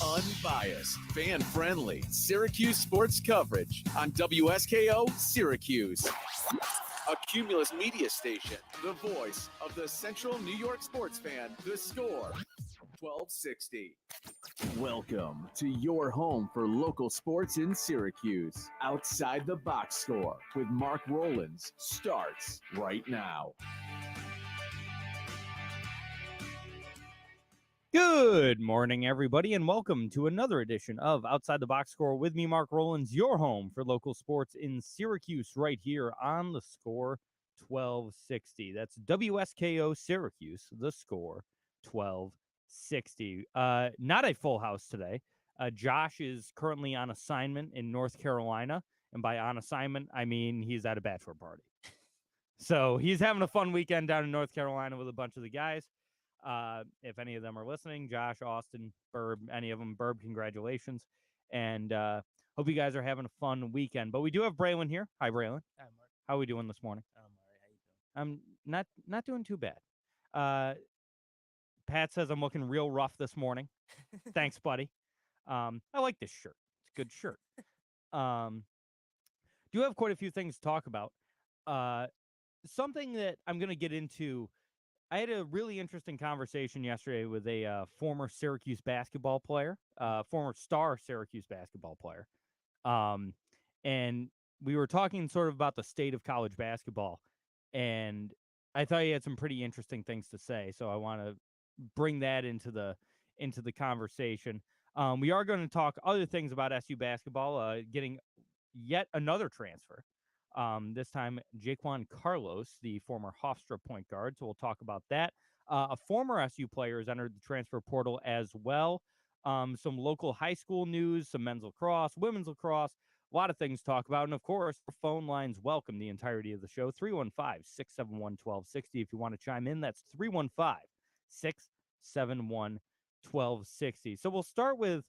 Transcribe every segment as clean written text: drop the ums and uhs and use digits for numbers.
Unbiased, fan-friendly Syracuse sports coverage on WSKO Syracuse. A Cumulus media station, the voice of the Central New York sports fan, The Score, 1260. Welcome to your home for local sports in Syracuse. Outside the Box Score with Mark Rowlands starts right now. Good morning, everybody, and welcome to another edition of Outside the Box Score with me, Mark Rowlands, your home for local sports in Syracuse, right here on The Score 1260. That's WSKO Syracuse, The Score 1260. Not a full house today. Josh is currently on assignment in North Carolina, and by on assignment, I mean he's at a bachelor party. So he's having a fun weekend down in North Carolina with a bunch of the guys. If any of them are listening, Josh, Austin, Burb, any of them, Burb, congratulations. And hope you guys are having a fun weekend. But we do have Braylon here. Hi, Braylon. Hi, Mark. How are we doing this morning? I'm all right. How you doing? I'm not doing too bad. Pat says I'm looking real rough this morning. Thanks, buddy. I like this shirt. It's a good shirt. Do have quite a few things to talk about. Something that I'm going to get into. I had a really interesting conversation yesterday with a former Syracuse basketball player, former star Syracuse basketball player. And we were talking sort of about the state of college basketball. And I thought he had some pretty interesting things to say. So I want to bring that into the conversation. We are going to talk other things about SU basketball, getting yet another transfer. This time, Jaquan Carlos, the former Hofstra point guard. So we'll talk about that. A former SU player has entered the transfer portal as well. Some local high school news, some men's lacrosse, women's lacrosse, a lot of things to talk about. And of course, our phone lines welcome the entirety of the show. 315-671-1260. If you want to chime in, that's 315-671-1260. So we'll start with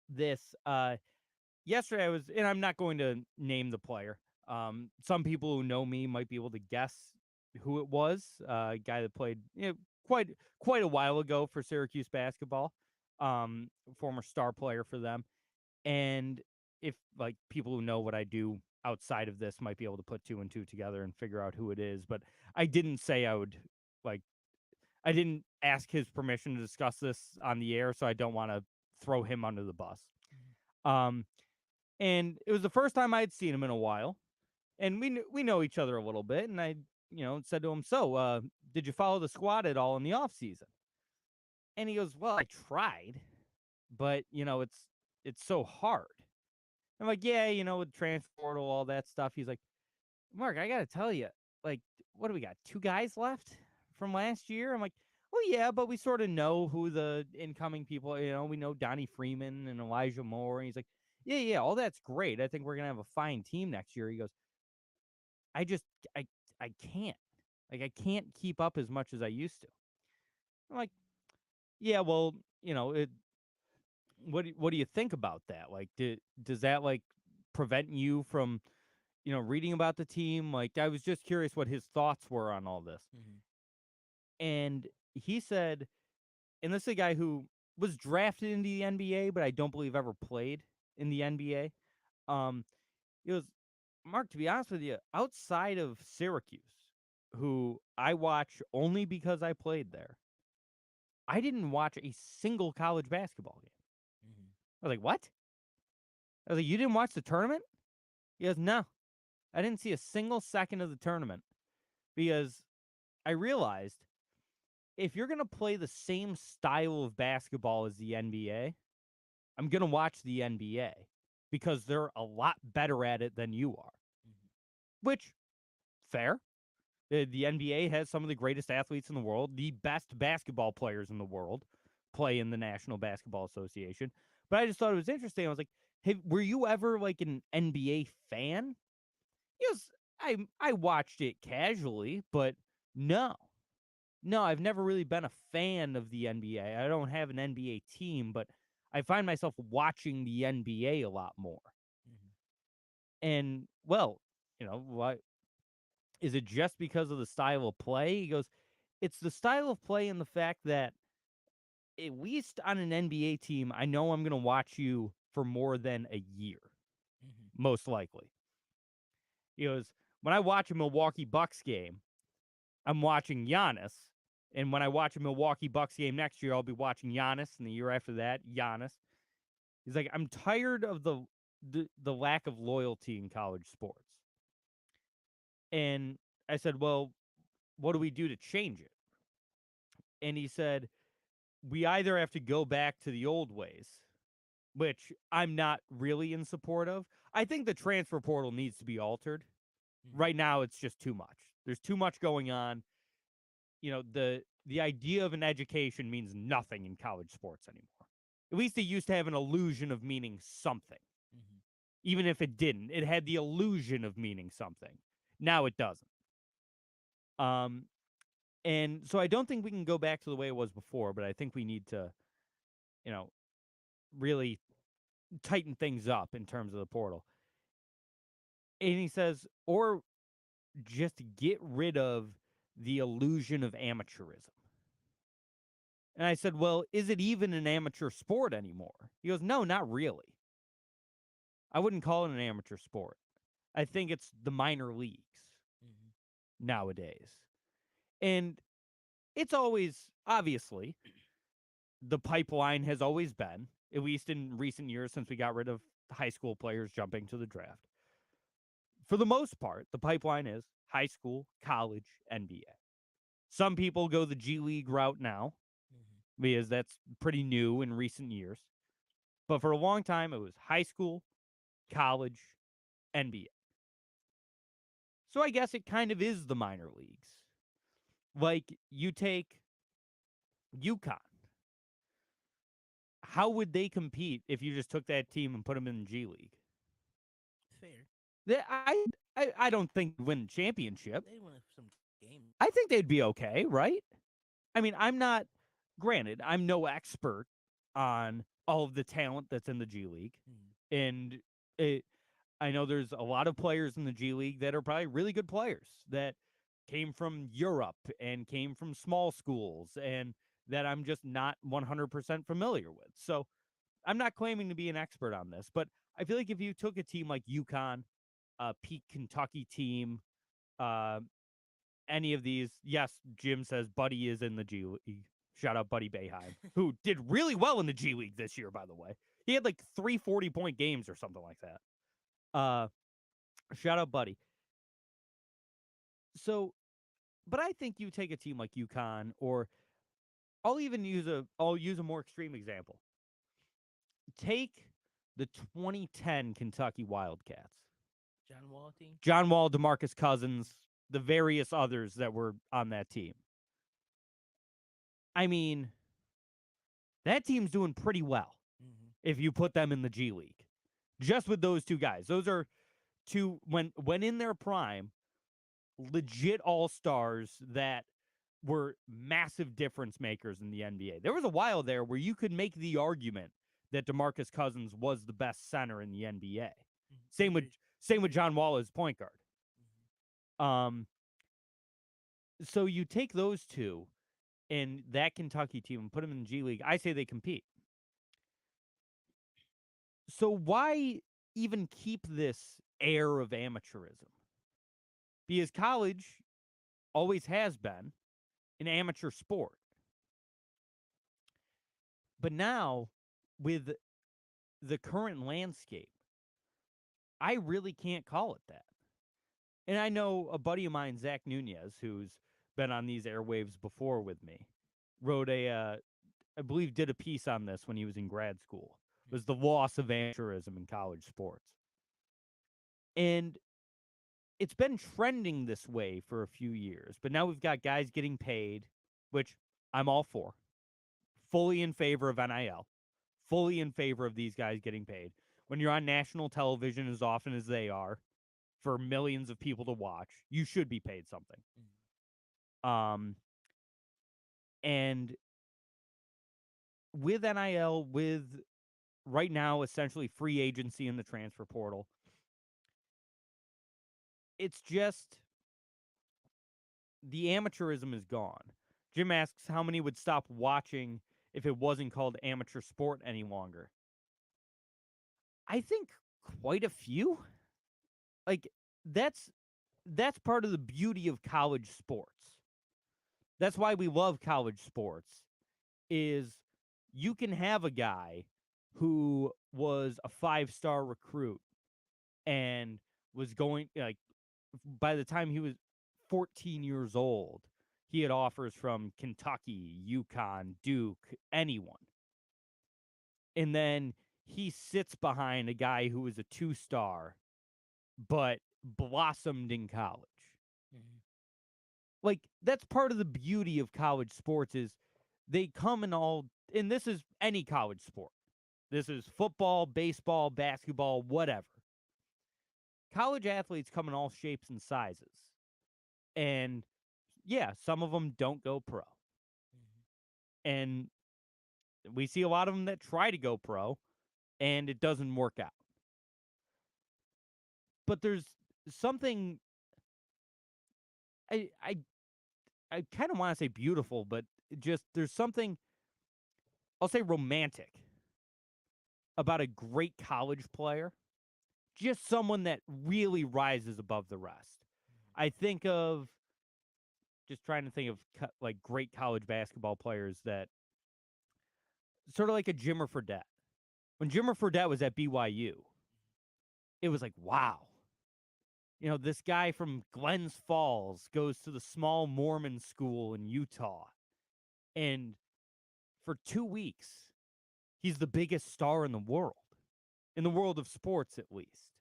this. Yesterday I was, and I'm not going to name the player. Some people who know me might be able to guess who it was. A guy that played quite a while ago for Syracuse basketball, former star player for them. And if like people who know what I do outside of this might be able to put two and two together and figure out who it is. But I didn't say I didn't ask his permission to discuss this on the air, so I don't want to throw him under the bus. And it was the first time I'd seen him in a while, and we know each other a little bit. And I, said to him, "So, did you follow the squad at all in the off season?" And he goes, "Well, I tried, but it's so hard." I'm like, "Yeah, with transfer portal, all that stuff." He's like, "Mark, I gotta tell you, like, what do we got? 2 guys left from last year?" I'm like, "Well, yeah, but we sort of know who the incoming people. We know Donnie Freeman and Elijah Moore." And he's like, Yeah, all that's great. I think we're gonna have a fine team next year. He goes, I can't. Like, I can't keep up as much as I used to. I'm like, yeah, well, what do you think about that? Like, does that like prevent you from, reading about the team? Like, I was just curious what his thoughts were on all this. Mm-hmm. And he said, and this is a guy who was drafted into the NBA, but I don't believe ever played in the NBA. It was, Mark, to be honest with you, outside of Syracuse, who I watch only because I played there, I didn't watch a single college basketball game. Mm-hmm. I was like, what? I was like, you didn't watch the tournament? He goes, no. I didn't see a single second of the tournament because I realized if you're going to play the same style of basketball as the NBA, I'm going to watch the NBA because they're a lot better at it than you are. Mm-hmm. Which, fair. The NBA has some of the greatest athletes in the world. The best basketball players in the world play in the National Basketball Association. But I just thought it was interesting. I was like, hey, were you ever like an NBA fan? Yes, I watched it casually, but no, I've never really been a fan of the NBA. I don't have an NBA team, but I find myself watching the NBA a lot more. Mm-hmm. And, well, what is it just because of the style of play? He goes, It's the style of play and the fact that, at least on an NBA team, I know I'm going to watch you for more than a year, most likely. He goes, when I watch a Milwaukee Bucks game, I'm watching Giannis. And when I watch a Milwaukee Bucks game next year, I'll be watching Giannis. And the year after that, Giannis. He's like, I'm tired of the lack of loyalty in college sports. And I said, well, what do we do to change it? And he said, we either have to go back to the old ways, which I'm not really in support of. I think the transfer portal needs to be altered. Right now, it's just too much. There's too much going on. You know, the idea of an education means nothing in college sports anymore. At least it used to have an illusion of meaning something. Even if it didn't, it had the illusion of meaning something. Now it doesn't. And so I don't think we can go back to the way it was before, but I think we need to, you know, really tighten things up in terms of the portal. And he says, or just get rid of the illusion of amateurism. And I said, well, is it even an amateur sport anymore? He goes, no, not really. I wouldn't call it an amateur sport. I think it's the minor leagues nowadays. And it's always, obviously, the pipeline has always been, at least in recent years since we got rid of high school players jumping to the draft. For the most part, the pipeline is high school, college, NBA. Some people go the G League route now because that's pretty new in recent years. But for a long time, it was high school, college, NBA. So I guess it kind of is the minor leagues. Like, you take UConn. How would they compete if you just took that team and put them in the G League? Fair. I don't think they'd win a championship. They win some games. I think they'd be okay, right? I mean, granted, I'm no expert on all of the talent that's in the G League. And I know there's a lot of players in the G League that are probably really good players that came from Europe and came from small schools and that I'm just not 100% familiar with. So I'm not claiming to be an expert on this, but I feel like if you took a team like UConn, a peak Kentucky team, any of these, yes, Jim says Buddy is in the G League. Shout out Buddy Boeheim, who did really well in the G League this year, by the way. He had like 3 40-point games or something like that. Shout out Buddy. So, but I think you take a team like UConn, or I'll use a more extreme example. Take the 2010 Kentucky Wildcats. John Wall team. John Wall, DeMarcus Cousins, the various others that were on that team. I mean, that team's doing pretty well if you put them in the G League. Just with those two guys. Those are two, when in their prime, legit all-stars that were massive difference makers in the NBA. There was a while there where you could make the argument that DeMarcus Cousins was the best center in the NBA. Same with John Wall as point guard. So you take those two and that Kentucky team and put them in the G League. I say they compete. So why even keep this air of amateurism? Because college always has been an amateur sport. But now, with the current landscape, I really can't call it that. And I know a buddy of mine, Zach Nunez, who's been on these airwaves before with me, wrote I believe did a piece on this when he was in grad school. It was the loss of amateurism in college sports. And it's been trending this way for a few years, but now we've got guys getting paid, which I'm all for. Fully in favor of NIL. Fully in favor of these guys getting paid. When you're on national television as often as they are, for millions of people to watch, you should be paid something. And with NIL, with right now essentially free agency in the transfer portal, it's just the amateurism is gone. Jim asks how many would stop watching if it wasn't called amateur sport any longer. I think quite a few. Like that's part of the beauty of college sports. That's why we love college sports is you can have a guy who was a 5-star recruit and was going like by the time he was 14 years old, he had offers from Kentucky, UConn, Duke, anyone. And then he sits behind a guy who was a 2-star but blossomed in college. Mm-hmm. Like that's part of the beauty of college sports is they come in all, and this is any college sport. This is football, baseball, basketball, whatever. College athletes come in all shapes and sizes. And yeah, some of them don't go pro. Mm-hmm. And we see a lot of them that try to go pro and it doesn't work out. But there's something I kind of want to say beautiful, but just there's something I'll say romantic about a great college player, just someone that really rises above the rest. I think of just trying to think of like great college basketball players that sort of like a Jimmer Fredette. When Jimmer Fredette was at BYU, it was like, wow. You know, this guy from Glens Falls goes to the small Mormon school in Utah. And for 2 weeks, he's the biggest star in the world of sports, at least.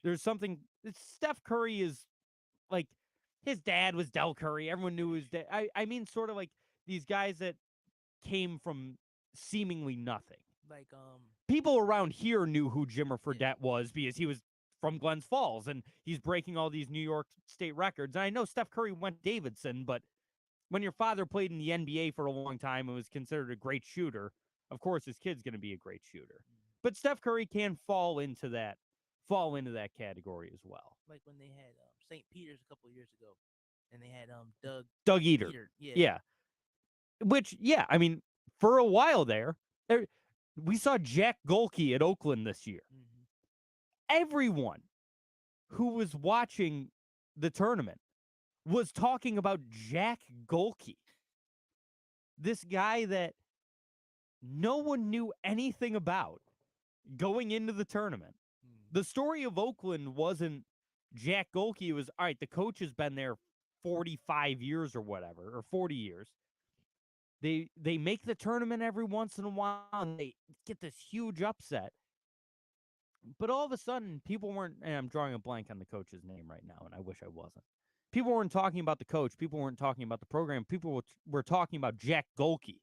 There's something, Steph Curry is like, his dad was Del Curry. Everyone knew his dad. I mean, sort of like these guys that came from seemingly nothing. Like People around here knew who Jimmer Fredette was because he was from Glens Falls and he's breaking all these New York State records. And I know Steph Curry went Davidson, but when your father played in the NBA for a long time and was considered a great shooter, of course his kid's going to be a great shooter. But Steph Curry can fall into that category as well. like when they had St. Peter's a couple of years ago, and they had Doug Eater. Yeah. Which, yeah, I mean, for a while there we saw Jack Golke at Oakland this year. Mm-hmm. Everyone who was watching the tournament was talking about Jack Golke. This guy that no one knew anything about going into the tournament. Mm-hmm. The story of Oakland wasn't Jack Golke. It was, all right, the coach has been there 45 years or whatever, or 40 years. They make the tournament every once in a while, and they get this huge upset. But all of a sudden, people weren't, and I'm drawing a blank on the coach's name right now, and I wish I wasn't. People weren't talking about the coach. People weren't talking about the program. People were talking about Jack Golke.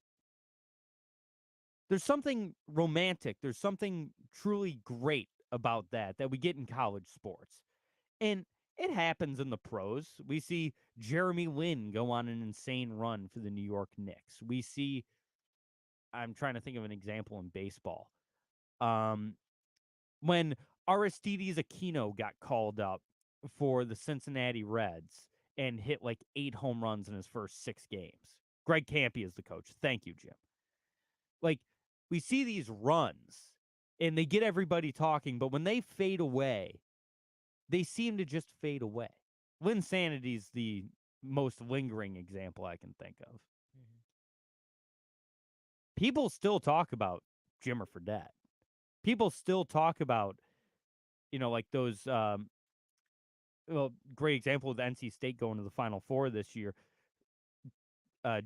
There's something romantic. There's something truly great about that we get in college sports. And it happens in the pros. We see Jeremy Lin go on an insane run for the New York Knicks. We see, I'm trying to think of an example in baseball. When Aristides Aquino got called up for the Cincinnati Reds and hit like 8 home runs in his first 6 games. Greg Campy is the coach. Thank you, Jim. Like, we see these runs, and they get everybody talking, but when they fade away, they seem to just fade away. Linsanity's the most lingering example I can think of. Mm-hmm. People still talk about Jimmer Fredette. People still talk about, like those, great example of the NC State going to the Final Four this year.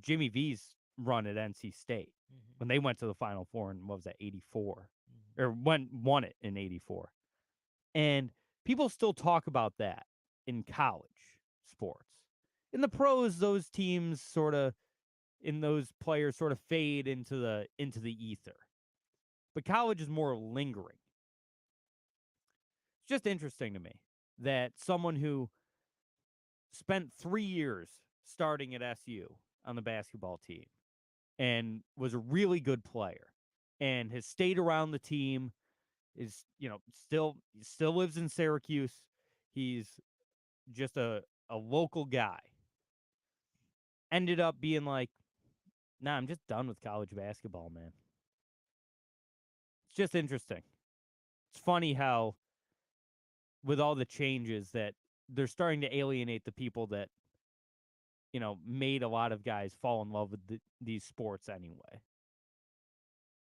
Jimmy V's run at NC State when they went to the Final Four in, what was that, 84? Or won it in 84. And people still talk about that in college sports. In the pros, those teams those players sort of fade into the ether. But college is more lingering. It's just interesting to me that someone who spent 3 years starting at SU on the basketball team and was a really good player and has stayed around the team, is, still lives in Syracuse. He's just a local guy. ended up being like, nah, I'm just done with college basketball, man. It's just interesting. It's funny how, with all the changes, that they're starting to alienate the people that, made a lot of guys fall in love with these sports anyway.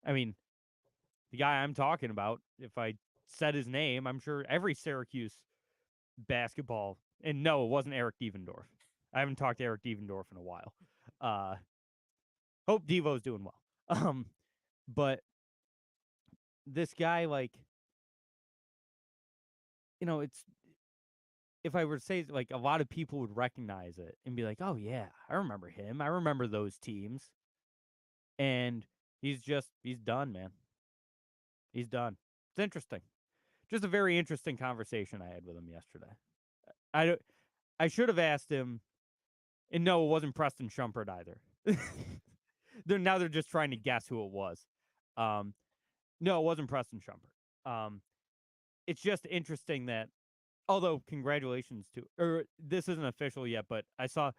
I mean, the guy I'm talking about, if I said his name, I'm sure every Syracuse basketball, and no, it wasn't Eric Devendorf. I haven't talked to Eric Devendorf in a while. Hope Devo's doing well. But this guy, like, it's, if I were to say, like, a lot of people would recognize it and be like, oh yeah, I remember him. I remember those teams. And he's done, man. He's done. It's interesting. Just a very interesting conversation I had with him yesterday. I should have asked him, and no, it wasn't Preston Shumpert either. They're just trying to guess who it was. No, it wasn't Preston Shumpert. It's just interesting that, although congratulations to, or this isn't official yet, but I saw,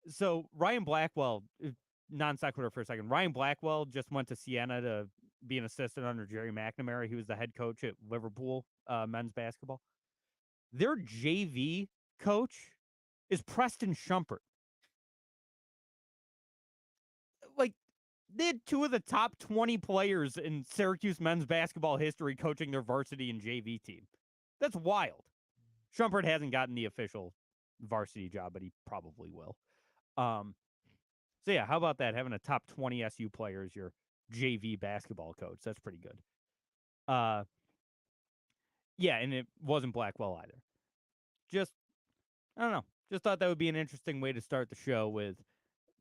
so Ryan Blackwell, non sequitur for a second. Ryan Blackwell just went to Siena to be an assistant under Jerry McNamara. He was the head coach at Liverpool men's basketball. Their JV coach is Preston Shumpert. Like, they had two of the top 20 players in Syracuse men's basketball history coaching their varsity and JV team. That's wild. Shumpert hasn't gotten the official varsity job, but he probably will. So yeah, how about that? Having a top 20 SU player as your JV basketball coach. That's pretty good. Yeah, and it wasn't Blackwell either. Just, I don't know. Just thought that would be an interesting way to start the show with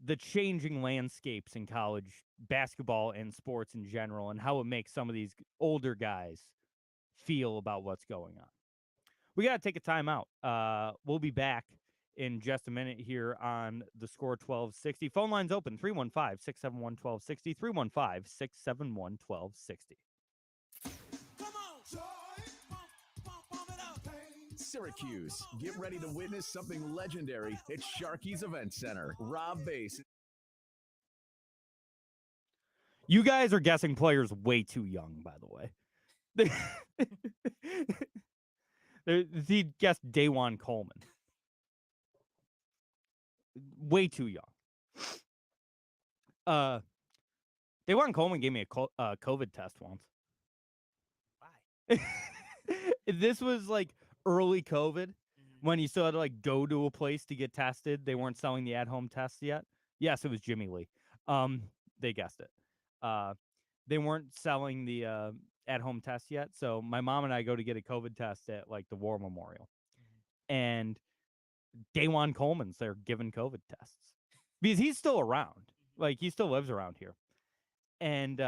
the changing landscapes in college basketball and sports in general, and how it makes some of these older guys feel about what's going on. We got to take a timeout. We'll be back in just a minute here on the Score 1260. Phone lines open, 315-671-1260, 315-671-1260. Syracuse, get ready to witness something legendary at Sharky's Event Center. Rob Bass. You guys are guessing players way too young, by the way. He guessed Dajuan Coleman. Way too young. Dajuan Coleman gave me a COVID test once. Why? This was like early COVID, when you still had to like go to a place to get tested. They weren't selling the at-home tests yet. Yes, it was Jimmy Lee. They guessed it. They weren't selling the at-home test yet. So my mom and I go to get a COVID test at like the War Memorial. And Dajuan Coleman's there giving COVID tests because he's still around. Like, he still lives around here. And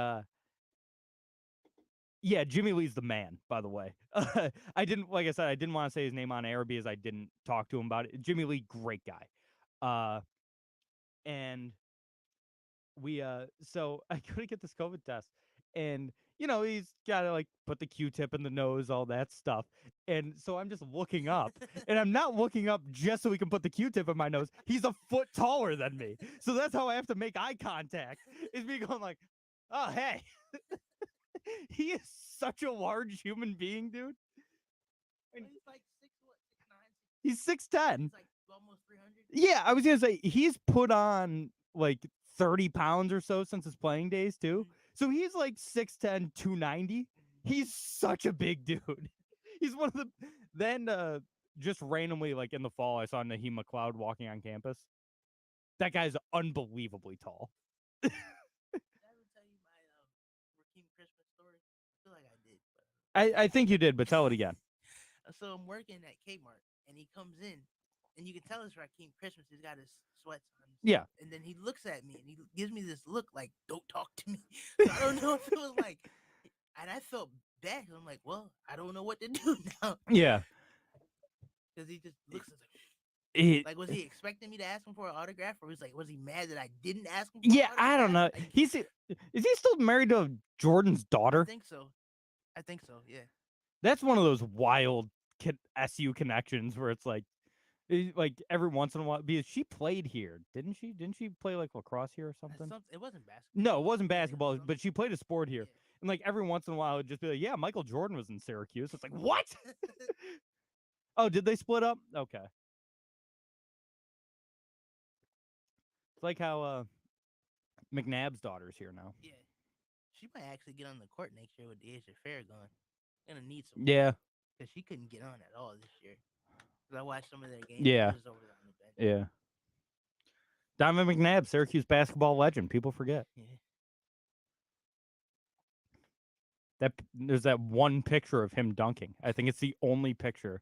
yeah, Jimmy Lee's the man, by the way. I didn't want to say his name on air because I didn't talk to him about it. Jimmy Lee, great guy. And we so I go to get this COVID test, and he's got to like put the Q-tip in the nose, all that stuff. And so I'm just looking up, and I'm not looking up just so he can put the Q-tip in my nose. He's a foot taller than me. So that's how I have to make eye contact, is me going like, oh, hey. He is such a large human being, dude. And he's like 6'9". He's 6'10". He's like almost 300. Yeah, I was going to say, he's put on like 30 pounds or so since his playing days, too. So he's like 6'10", 290. He's such a big dude. He's one of the... Then just randomly, like in the fall, I saw Naheem McLeod walking on campus. That guy's unbelievably tall. Did I ever tell you my Rakeem Christmas story? I feel like I did. But... I think you did, but tell it again. So I'm working at Kmart, and he comes in, and you can tell it's Rakeem Christmas. He's got his sweats on. Yeah. And then he looks at me, and he gives me this look like, don't talk to me. So I don't know if it was like, and I felt bad. I'm like, well, I don't know what to do now. Yeah. Because he just looks like, was he expecting me to ask him for an autograph, or was he mad that I didn't ask him? Yeah, I don't know. Like, Is he still married to Jordan's daughter? I think so. Yeah. That's one of those wild SU connections where it's like, Like every once in a while, because she played here, didn't she? Didn't she play like lacrosse here or something? It wasn't basketball. No, it wasn't Yeah, basketball, but she played a sport here. Yeah. And like every once in a while, it'd just be like, yeah, Michael Jordan was in Syracuse. It's like, what? Oh, did they split up? Okay. It's like how McNabb's daughter's here now. Yeah. She might actually get on the court next year with the Asia Fair going. Gonna need some. Yeah. Because she couldn't get on at all this year. 'Cause I watched some of their games. Yeah. She was over on the bench. Yeah. Donovan McNabb, Syracuse basketball legend. People forget. Yeah. There's that one picture of him dunking. I think it's the only picture.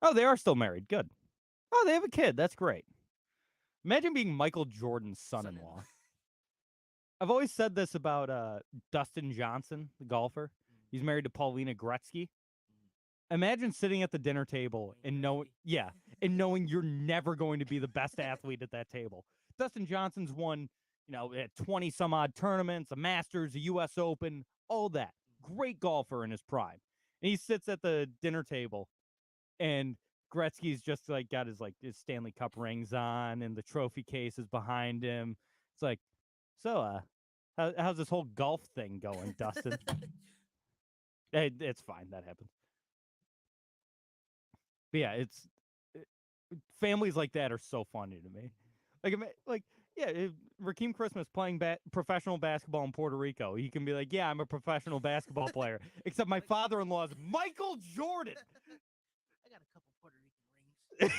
Oh, they are still married. Good. Oh, they have a kid. That's great. Imagine being Michael Jordan's son-in-law. I've always said this about Dustin Johnson, the golfer. He's married to Paulina Gretzky. Imagine sitting at the dinner table and knowing you're never going to be the best athlete at that table. Dustin Johnson's won, 20 some odd tournaments, a Masters, a US Open, all that. Great golfer in his prime. And he sits at the dinner table and Gretzky's just like got his Stanley Cup rings on and the trophy case is behind him. It's like, so how's this whole golf thing going, Dustin? It's fine. That happens. But yeah, families like that are so funny to me. Rakeem Christmas playing professional basketball in Puerto Rico. He can be like, yeah, I'm a professional basketball player, except my father-in-law is Michael Jordan. I got a couple Puerto Rican rings.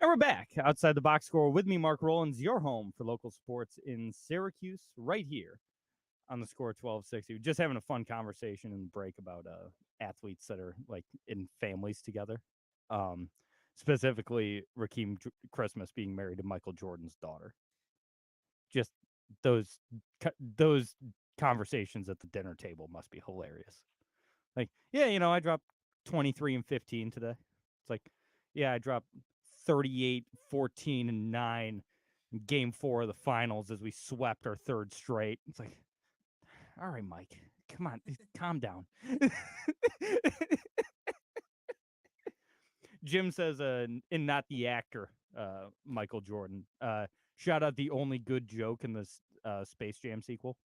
And we're back outside the box score with me, Mark Rowlands, your home for local sports in Syracuse, right here on the score 1260. We're just having a fun conversation in the break about athletes that are like in families together. Specifically, Rakeem Christmas being married to Michael Jordan's daughter. Just those conversations at the dinner table must be hilarious. Like, yeah, I dropped 23 and 15 today. It's like, yeah, I dropped 38, 14, and 9 in game 4 of the finals as we swept our third straight. It's like, all right, Mike, come on, calm down. Jim says, and not the actor, Michael Jordan. Shout out the only good joke in this Space Jam sequel.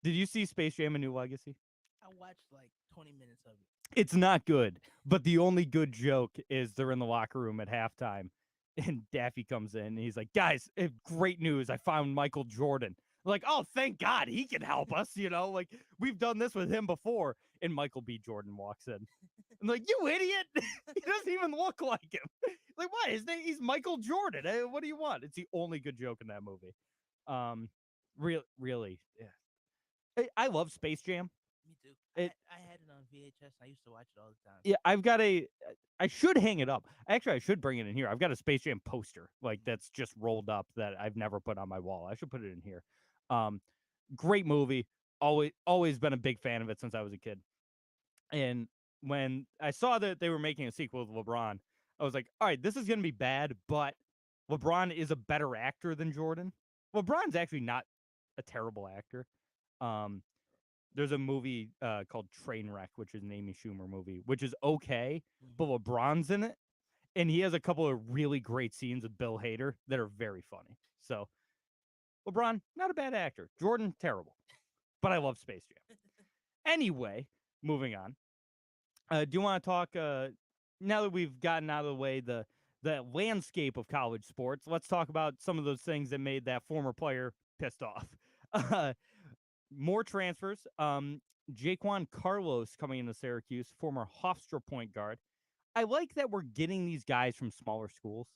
Did you see Space Jam: A New Legacy? I watched like 20 minutes of it. It's not good, but the only good joke is they're in the locker room at halftime, and Daffy comes in, and he's like, guys, great news. I found Michael Jordan. Like, oh, thank God he can help us, like we've done this with him before. And Michael B. Jordan walks in. I'm like, you idiot. He doesn't even look like him. Like, what? His name, he's Michael Jordan. What do you want? It's the only good joke in that movie. Really, yeah. I love Space Jam. Me too. I had it on VHS. I used to watch it all the time. Yeah, I should hang it up. Actually, I should bring it in here. I've got a Space Jam poster, that's just rolled up that I've never put on my wall. I should put it in here. Great movie. Always been a big fan of it since I was a kid. And when I saw that they were making a sequel with LeBron, I was like, all right, this is going to be bad, but LeBron is a better actor than Jordan. LeBron's actually not a terrible actor. There's a movie called Trainwreck, which is an Amy Schumer movie, which is okay, but LeBron's in it, and he has a couple of really great scenes with Bill Hader that are very funny. So, LeBron, not a bad actor. Jordan, terrible. But I love Space Jam. Anyway, moving on. Do you want to talk, now that we've gotten out of the way the landscape of college sports, let's talk about some of those things that made that former player pissed off. More transfers. Jaquan Carlos coming into Syracuse, former Hofstra point guard. I like that we're getting these guys from smaller schools.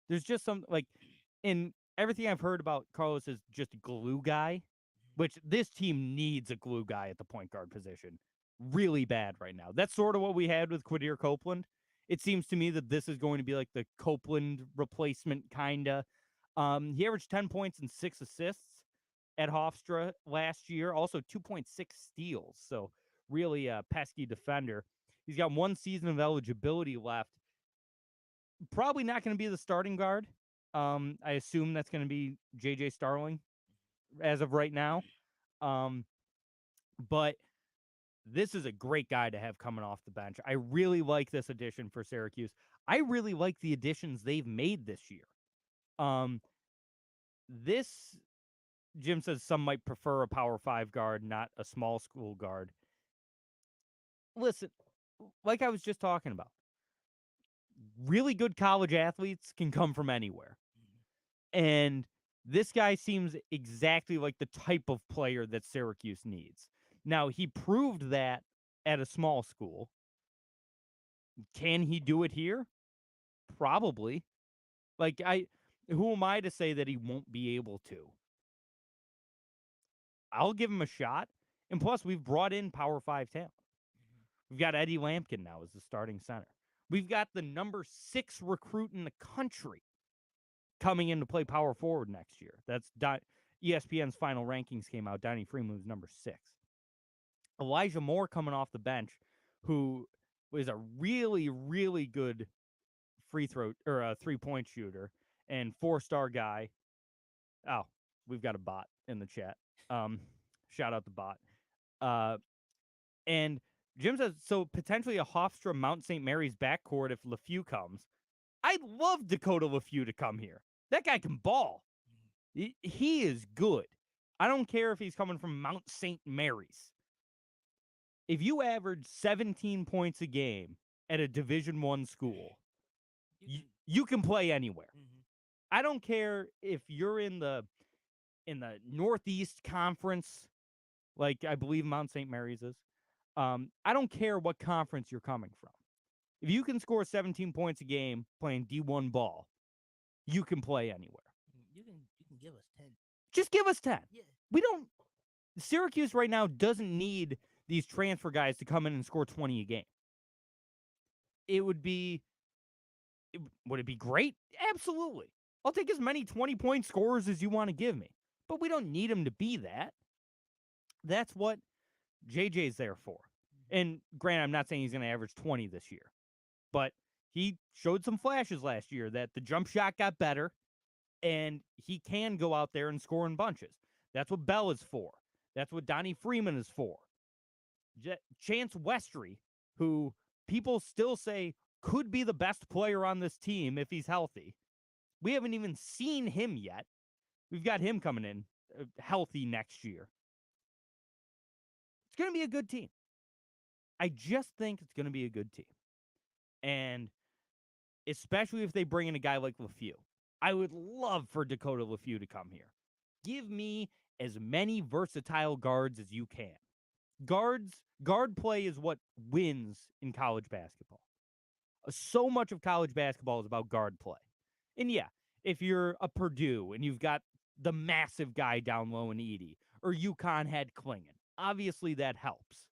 There's just some, in everything I've heard about Carlos is just a glue guy, which this team needs a glue guy at the point guard position really bad right now. That's sort of what we had with Quadir Copeland. It seems to me that this is going to be like the Copeland replacement, kind of. He averaged 10 points and 6 assists. at Hofstra last year. Also 2.6 steals. So really a pesky defender. He's got 1 season of eligibility left. Probably not going to be the starting guard. I assume that's going to be J.J. Starling as of right now. But this is a great guy to have coming off the bench. I really like this addition for Syracuse. I really like the additions they've made this year. This, Jim says some might prefer a Power 5 guard, not a small school guard. Listen, like I was just talking about, really good college athletes can come from anywhere. And this guy seems exactly like the type of player that Syracuse needs. Now, he proved that at a small school. Can he do it here? Probably. Like, who am I to say that he won't be able to? I'll give him a shot. And plus, we've brought in Power 5 talent. We've got Eddie Lampkin now as the starting center. We've got the number 6 recruit in the country coming in to play power forward next year. That's ESPN's final rankings came out. Donnie Freeman was number 6. Elijah Moore coming off the bench, who was a really, really good free throw or a 3-point shooter and 4-star guy. Oh, we've got a bot in the chat. Shout out the bot. And Jim says, so potentially a Hofstra Mount St. Mary's backcourt if LeFew comes. I'd love Dakota LeFew to come here. That guy can ball. He is good. I don't care if he's coming from Mount St. Mary's. If you average 17 points a game at a Division I school, you can play anywhere. I don't care if you're in the Northeast Conference, like I believe Mount St. Mary's is. I don't care what conference you're coming from. If you can score 17 points a game playing D1 ball, you can play anywhere. You can give us 10. Just give us 10. Yeah. We don't. Syracuse right now doesn't need these transfer guys to come in and score 20 a game. Would it be great? Absolutely. I'll take as many 20-point scorers as you want to give me. But we don't need him to be that. That's what JJ's there for. And granted, I'm not saying he's going to average 20 this year. But he showed some flashes last year that the jump shot got better. And he can go out there and score in bunches. That's what Bell is for. That's what Donnie Freeman is for. Chance Westry, who people still say could be the best player on this team if he's healthy. We haven't even seen him yet. We've got him coming in healthy next year. It's going to be a good team. I just think it's going to be a good team. And especially if they bring in a guy like LeFew. I would love for Dakota LeFew to come here. Give me as many versatile guards as you can. Guard play is what wins in college basketball. So much of college basketball is about guard play. And yeah, if you're a Purdue and you've got the massive guy down low in Edey, or UConn had Klingon, obviously that helps.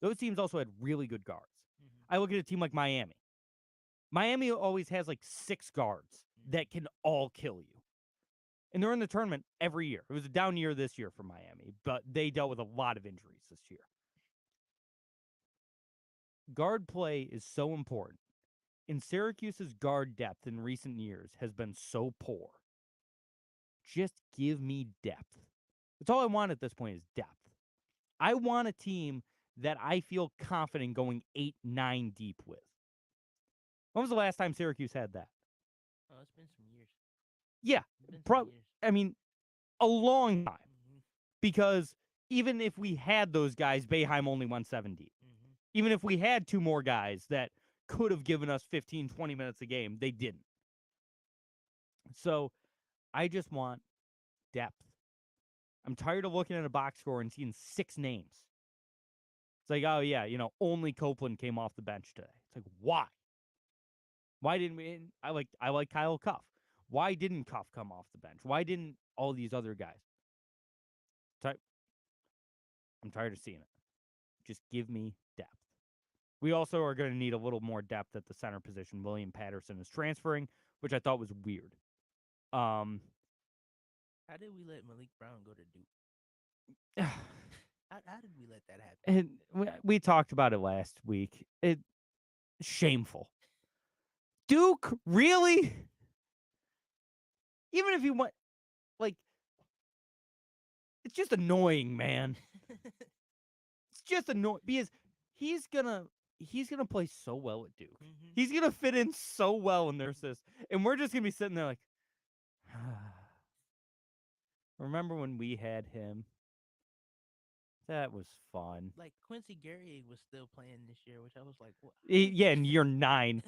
Those teams also had really good guards. I look at a team like Miami. Miami always has like 6 guards that can all kill you. And they're in the tournament every year. It was a down year this year for Miami, but they dealt with a lot of injuries this year. Guard play is so important. And Syracuse's guard depth in recent years has been so poor. Just give me depth. That's all I want at this point is depth. I want a team that I feel confident going 8-9 deep with. When was the last time Syracuse had that? Oh, it's been some years. Yeah, I mean, a long time. Because even if we had those guys, Boeheim only won 7 deep. Even if we had 2 more guys that could have given us 15, 20 minutes a game, they didn't. So I just want depth. I'm tired of looking at a box score and seeing 6 names. It's like, oh, yeah, only Copeland came off the bench today. It's like, why? Why didn't we? I like Kyle Cuff. Why didn't Cuff come off the bench? Why didn't all these other guys? I'm tired of seeing it. Just give me depth. We also are going to need a little more depth at the center position. William Patterson is transferring, which I thought was weird. How did we let Malik Brown go to Duke? And How did we let that happen? we talked about it last week. It shameful. Duke, really? Even if you want, like, it's just annoying, man. It's just annoying because he's gonna play so well at Duke. Mhm. He's gonna fit in so well in their system, and we're just gonna be sitting there like, remember when we had him? That was fun. Like Quincy Guerrier was still playing this year, which I was like, what? Yeah, in year 9.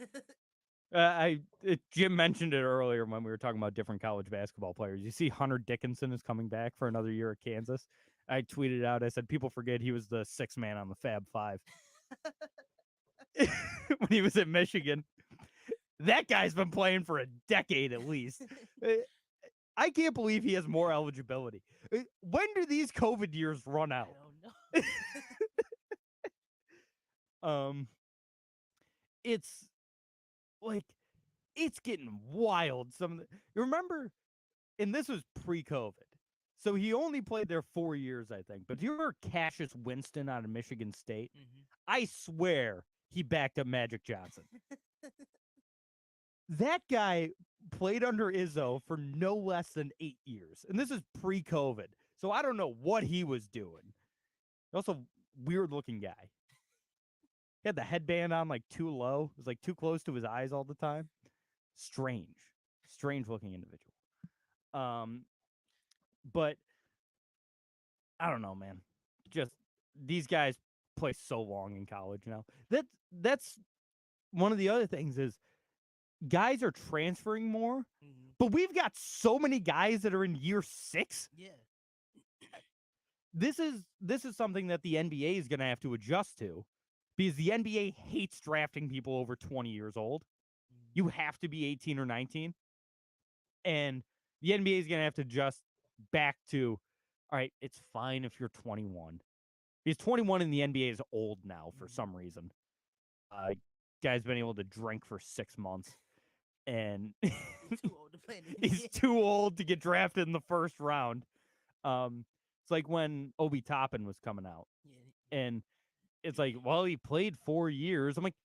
Jim mentioned it earlier when we were talking about different college basketball players. You see, Hunter Dickinson is coming back for another year at Kansas. I tweeted out, I said, people forget he was the 6th man on the Fab Five when he was at Michigan. That guy's been playing for a decade at least. I can't believe he has more eligibility. When do these COVID years run out? I don't know. It's like, it's getting wild. You remember, and this was pre-COVID, so he only played there 4 years, I think. But do you remember Cassius Winston out of Michigan State? Mhm. I swear he backed up Magic Johnson. That guy played under Izzo for no less than 8 years, and this is pre-COVID. So I don't know what he was doing. Also, weird-looking guy. He had the headband on like too low. It was like too close to his eyes all the time. Strange looking individual. But I don't know, man. Just these guys play so long in college now. That's one of the other things is guys are transferring more, Mhm. but we've got so many guys that are in year 6. Yeah. This is something that the NBA is going to have to adjust to because the NBA hates drafting people over 20 years old. Mhm. You have to be 18 or 19. And the NBA is going to have to adjust back to, all right, it's fine if you're 21. Because 21 in the NBA is old now for some reason. Guy's been able to drink for 6 months. And He's too old to play in the he's NBA. too old to get drafted in the first round. It's like when Obi Toppin was coming out. Yeah. And it's like, well, he played 4 years. I'm like,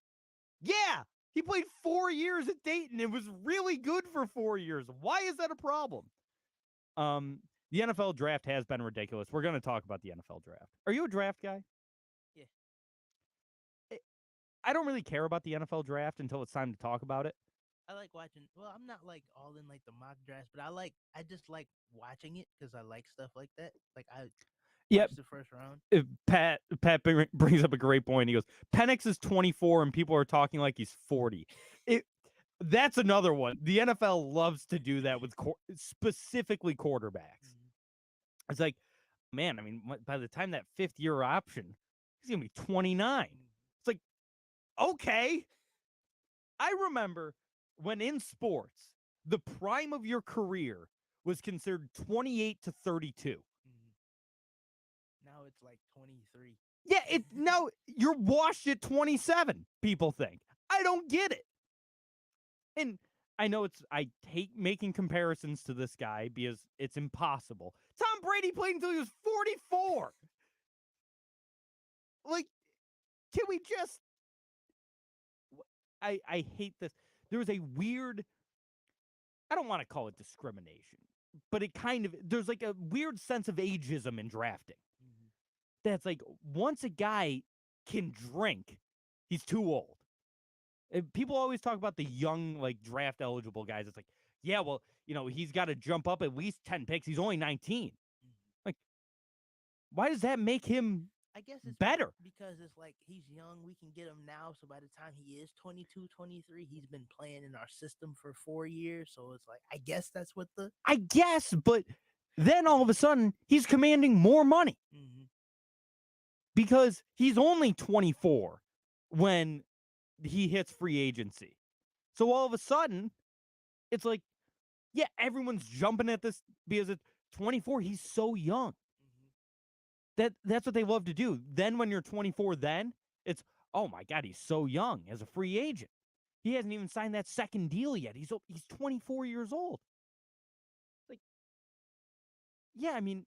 yeah, he played 4 years at Dayton. It was really good for 4 years. Why is that a problem? The NFL draft has been ridiculous. We're going to talk about the NFL draft. Are you a draft guy? Yeah. I don't really care about the NFL draft until it's time to talk about it. I like watching. Well, I'm not like all in like the mock drafts, but I just like watching it because I like stuff like that. Like I watched the first round. Pat brings up a great point. He goes, Penix is 24 and people are talking like he's 40. That's another one. The NFL loves to do that with specifically quarterbacks. Mhm. It's like, man, I mean, by the time that 5th-year option, he's going to be 29. It's like, okay. I remember when in sports, the prime of your career was considered 28 to 32. Mhm. Now it's like 23. Yeah, now you're washed at 27, people think. I don't get it. And I know I hate making comparisons to this guy because it's impossible. Tom Brady played until he was 44. Like, can we just... I hate this. There was a weird... I don't want to call it discrimination, but it kind of... There's like a weird sense of ageism in drafting. Mhm. That's like, once a guy can drink, he's too old. People always talk about the young, like, draft eligible guys. It's like, yeah, well, he's got to jump up at least 10 picks. He's only 19. Mhm. Like, why does that make him I guess it's better? because it's like he's young. We can get him now. So by the time he is 22, 23, he's been playing in our system for 4 years. So it's like, I guess that's what the... I guess, but then all of a sudden, he's commanding more money Mhm. because he's only 24 when he hits free agency. So all of a sudden, it's like, yeah, everyone's jumping at this because at 24, he's so young. Mhm. That's what they love to do. Then when you're 24, then it's, oh my God, he's so young as a free agent. He hasn't even signed that second deal yet. He's 24 years old. Like, Yeah, I mean,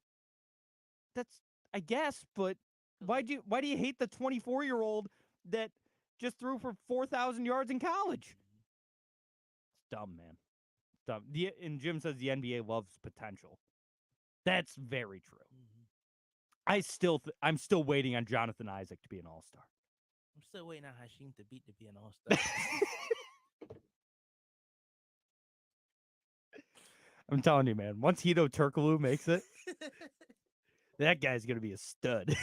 that's I guess, but why do you hate the 24-year-old that just threw for 4,000 yards in college? It's dumb, man. Dumb. And Jim says the NBA loves potential. That's very true. I'm still waiting on Jonathan Isaac to be an all-star. I'm still waiting on Hashim to be an all-star. I'm telling you, man. Once Hito Turkoglu makes it, that guy's gonna be a stud.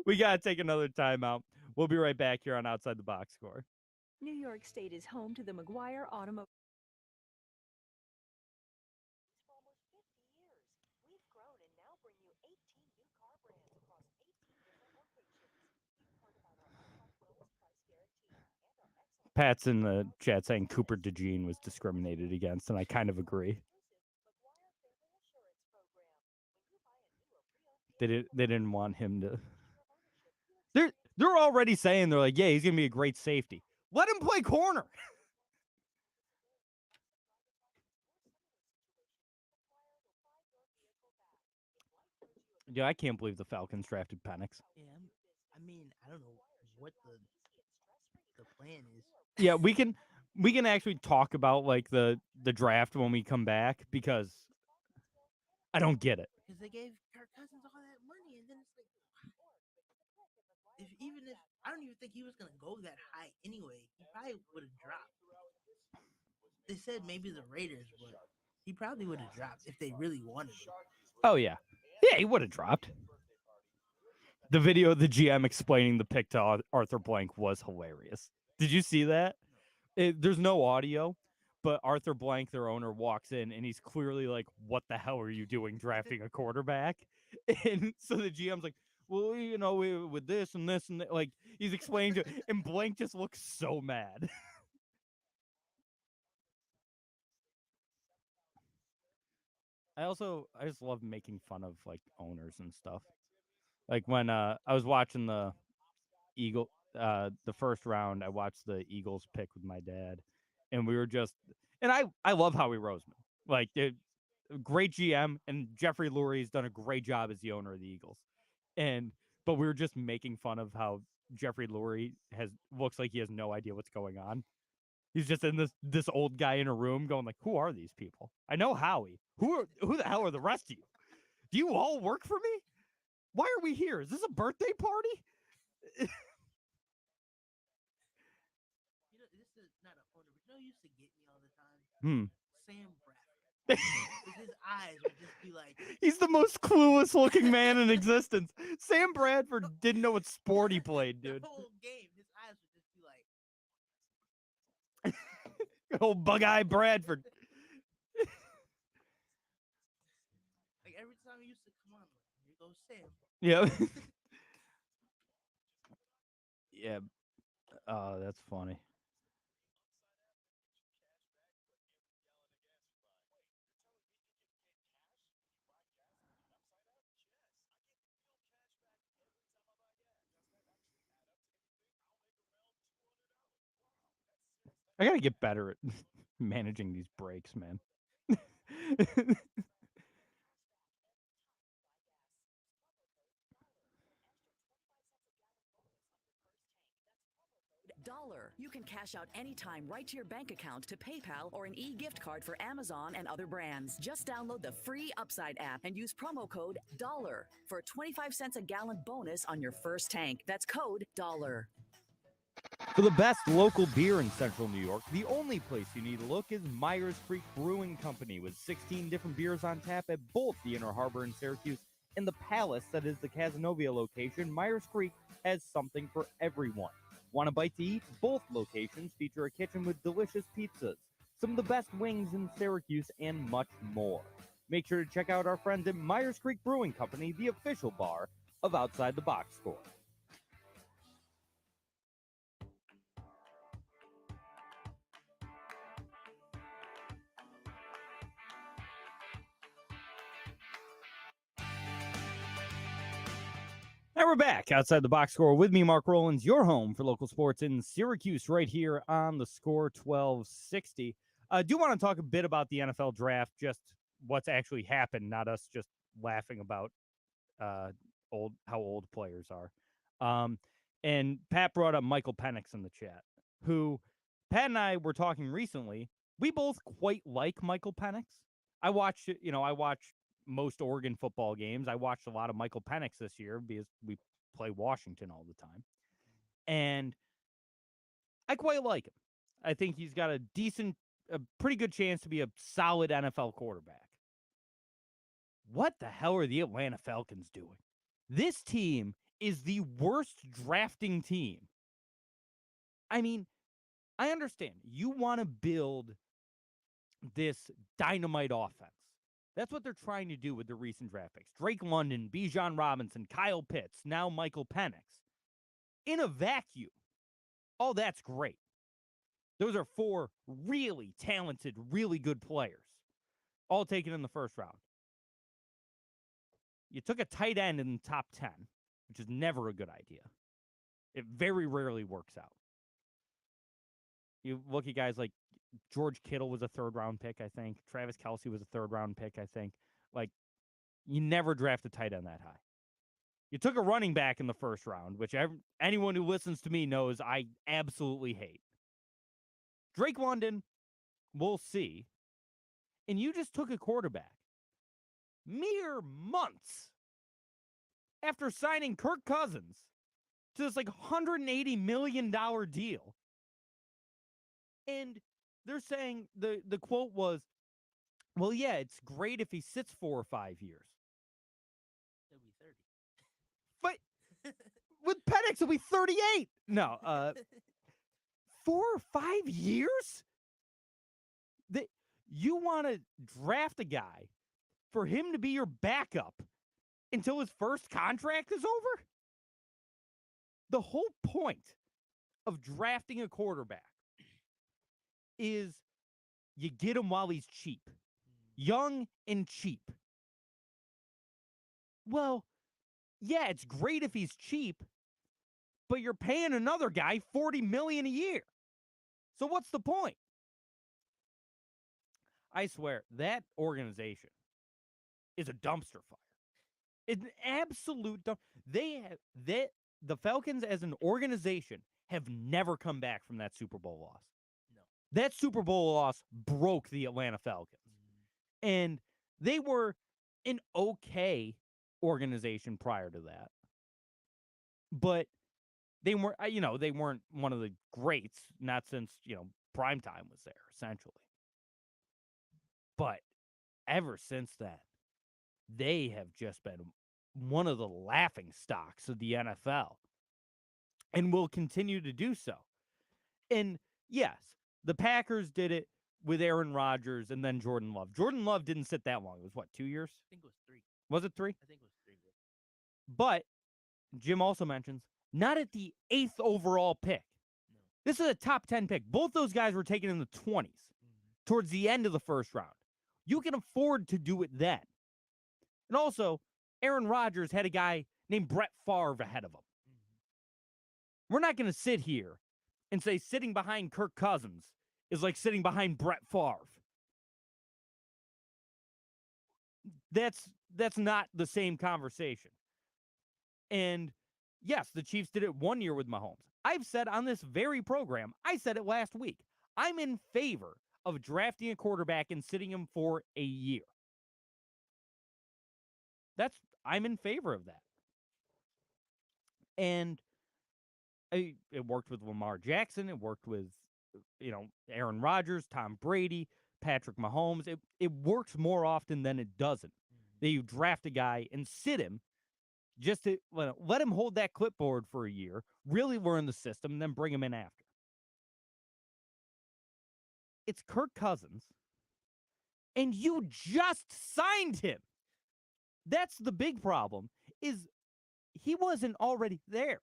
We gotta take another timeout. We'll be right back here on Outside the Box Score. New York State is home to the McGuire Automobile. For almost 50 years, we've grown and now bring you 18 new car brands across 18 different locations. You've heard about our unlocked lowest price guarantee and our excellent. Pat's in the chat saying Cooper DeJean was discriminated against, and I kind of agree. They didn't want him to. They're already saying, they're like, yeah, he's gonna be a great safety. Let him play corner. Yeah, I can't believe the Falcons drafted Penix. Yeah, I mean, I don't know what the plan is. Yeah, we can actually talk about like the draft when we come back, because I don't get it. Because they gave Kirk Cousins all that money, and then it's like, even if I don't even think he was gonna go that high anyway, he probably would have dropped. They said maybe the Raiders, but he probably would have dropped if they really wanted him. Oh yeah, he would have dropped. The video of the GM explaining the pick to Arthur Blank was hilarious. Did you see that? There's no audio, but Arthur Blank, their owner, walks in and he's clearly like, "What the hell are you doing drafting a quarterback?" And so the GM's like, "Well, you know, with this and this and that," like he's explaining to, and Blank just looks so mad. I just love making fun of like owners and stuff. Like when I was watching the first round, I watched the Eagles pick with my dad, and we were just, and I love Howie Roseman, like great GM, and Jeffrey Lurie's done a great job as the owner of the Eagles, but we were just making fun of how Jeffrey Lurie looks like he has no idea what's going on. He's just in this old guy in a room going like, "Who are these people? I know Howie. Who the hell are the rest of you? Do you all work for me? Why are we here? Is this a birthday party?" This is not a owner, but who used to get me all the time? Sam Bradford. His eyes would just be like, he's the most clueless looking man in existence. Sam Bradford didn't know what sport he played, dude. The whole game, his eyes would just be like, old bug-eye Bradford. like every time he used to come on, here goes Sam. Yeah. Yeah. Oh, that's funny. I gotta get better at managing these breaks, man. $. You can cash out anytime right to your bank account, to PayPal, or an e-gift card for Amazon and other brands. Just download the free Upside app and use promo code $, for a 25 cents a gallon bonus on your first tank. That's code $. For the best local beer in Central New York, the only place you need to look is Myers Creek Brewing Company, with 16 different beers on tap at both the Inner Harbor in Syracuse and the Palace that is the Cazenovia location. Myers Creek has something for everyone. Want a bite to eat? Both locations feature a kitchen with delicious pizzas, some of the best wings in Syracuse, and much more. Make sure to check out our friends at Myers Creek Brewing Company, the official bar of Outside the Box Score. And we're back outside the box score with me, Mark Rowlands, your home for local sports in Syracuse, right here on the Score 1260. I do want to talk a bit about the NFL draft just what's actually happened, not us just laughing about how old players are. And Pat brought up Michael Penix in the chat, who Pat and I were talking recently. We both quite like Michael Penix. I watch most Oregon football games. I watched a lot of Michael Penix this year because we play Washington all the time. And I quite like him. I think he's got a pretty good chance to be a solid NFL quarterback. What the hell are the Atlanta Falcons doing? This team is the worst drafting team. I mean, I understand. You want to build this dynamite offense. That's what they're trying to do with the recent draft picks. Drake London, Bijan Robinson, Kyle Pitts, now Michael Penix. In a vacuum, oh, that's great. Those are 4 really talented, really good players, all taken in the first round. You took a tight end in the top 10, which is never a good idea. It very rarely works out. You look at guys like George Kittle was a 3rd-round pick, I think. Travis Kelce was a 3rd-round pick, I think. Like, you never draft a tight end that high. You took a running back in the 1st round, which anyone who listens to me knows I absolutely hate. Drake London, we'll see. And you just took a quarterback. Mere months after signing Kirk Cousins to this like $180 million deal. And they're saying, the quote was, well, yeah, it's great if he sits 4 or 5 years. He'll be 30. But with Penix, he'll be 38. No, 4 or 5 years? You want to draft a guy for him to be your backup until his first contract is over? The whole point of drafting a quarterback is you get him while he's cheap. Young and cheap. Well, yeah, it's great if he's cheap, but you're paying another guy $40 million a year. So what's the point? I swear, that organization is a dumpster fire. It's an absolute the Falcons as an organization have never come back from that Super Bowl loss. No. That Super Bowl loss broke the Atlanta Falcons. And they were an okay organization prior to that. But they weren't one of the greats, not since, primetime was there, essentially. But ever since then, they have just been one of the laughing stocks of the NFL and will continue to do so. And yes, the Packers did it with Aaron Rodgers and then Jordan Love. Jordan Love didn't sit that long. It was what, 2 years? I think it was 3. Was it 3? I think it was 3. But Jim also mentions not at the 8th overall pick. No. This is a top 10 pick. Both those guys were taken in the 20s, towards the end of the first round. You can afford to do it then. And also, Aaron Rodgers had a guy named Brett Favre ahead of him. We're not going to sit here and say sitting behind Kirk Cousins is like sitting behind Brett Favre. That's not the same conversation. And yes, the Chiefs did it 1 year with Mahomes. I've said on this very program, I said it last week, I'm in favor of drafting a quarterback and sitting him for a year. I'm in favor of that. And it worked with Lamar Jackson. It worked with, Aaron Rodgers, Tom Brady, Patrick Mahomes. It works more often than it doesn't. That you draft a guy and sit him just to let him hold that clipboard for a year, really learn the system, and then bring him in after. It's Kirk Cousins, and you just signed him. That's the big problem, is he wasn't already there.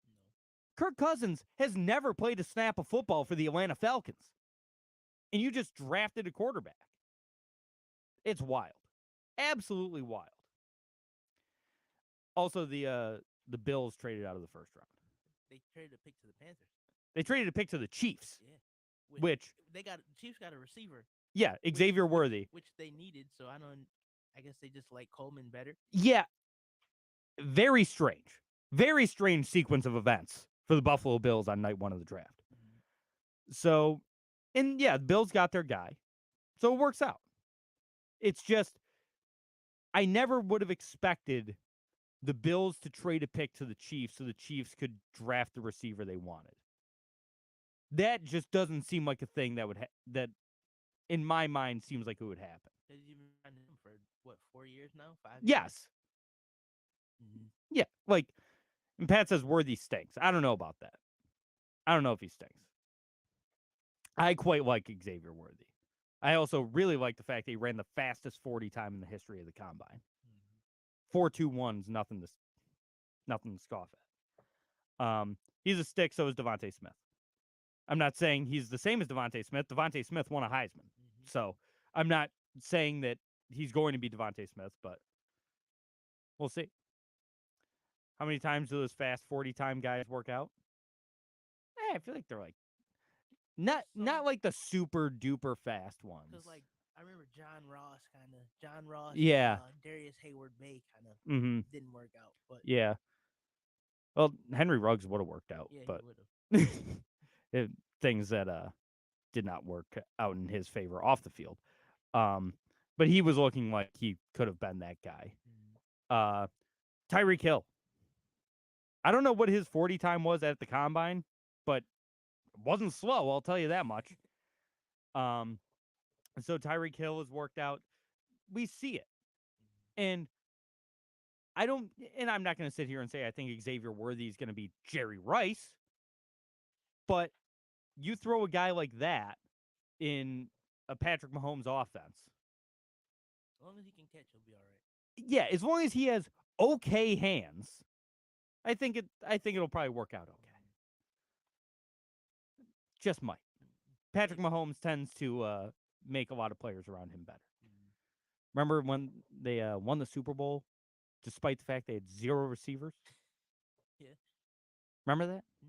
No. Kirk Cousins has never played a snap of football for the Atlanta Falcons, and you just drafted a quarterback. It's wild. Absolutely wild. Also, the Bills traded out of the first round. They traded a pick to the Panthers. They traded a pick to the Chiefs. Yeah. Which the Chiefs got a receiver Yeah, Xavier Worthy. which they needed. So I don't. I guess they just like Coleman better. Yeah, very strange. Very strange sequence of events for the Buffalo Bills on night 1 of the draft. So, and yeah, the Bills got their guy. So it works out. It's just, I never would have expected the Bills to trade a pick to the Chiefs so the Chiefs could draft the receiver they wanted. That just doesn't seem like a thing that would that, in my mind, seems like it would happen. Because you've been trying him for what 4 years now, 5 years. Yes. Yeah, like, and Pat says Worthy stinks. I don't know about that. I don't know if he stinks. I quite like Xavier Worthy. I also really like the fact that he ran the fastest 40 time in the history of the combine. 4.21's nothing to scoff at. He's a stick, so is Devontae Smith. I'm not saying he's the same as Devontae Smith. Devontae Smith won a Heisman. So I'm not saying that he's going to be Devontae Smith, but we'll see. How many times do those fast 40 time guys work out? I feel like they're like not like the super duper fast ones. Because like I remember John Ross, Yeah. Darius Hayward Bay kind of Mm-hmm. didn't work out, but Yeah. Well, Henry Ruggs would have worked out, yeah, but he would have. things that did not work out in his favor off the field. But he was looking like he could have been that guy. Tyreek Hill. I don't know what his 40 time was at the combine, but it wasn't slow, I'll tell you that much. So Tyreek Hill has worked out. We see it. And I'm not going to sit here and say I think Xavier Worthy is going to be Jerry Rice, but you throw a guy like that in a Patrick Mahomes offense. As long as he can catch, he'll be all right. Yeah, as long as he has okay hands, I think it'll probably work out okay. Just might. Patrick Mahomes tends to make a lot of players around him better. Remember when they won the Super Bowl, despite the fact they had 0 receivers? Yeah. Remember that? I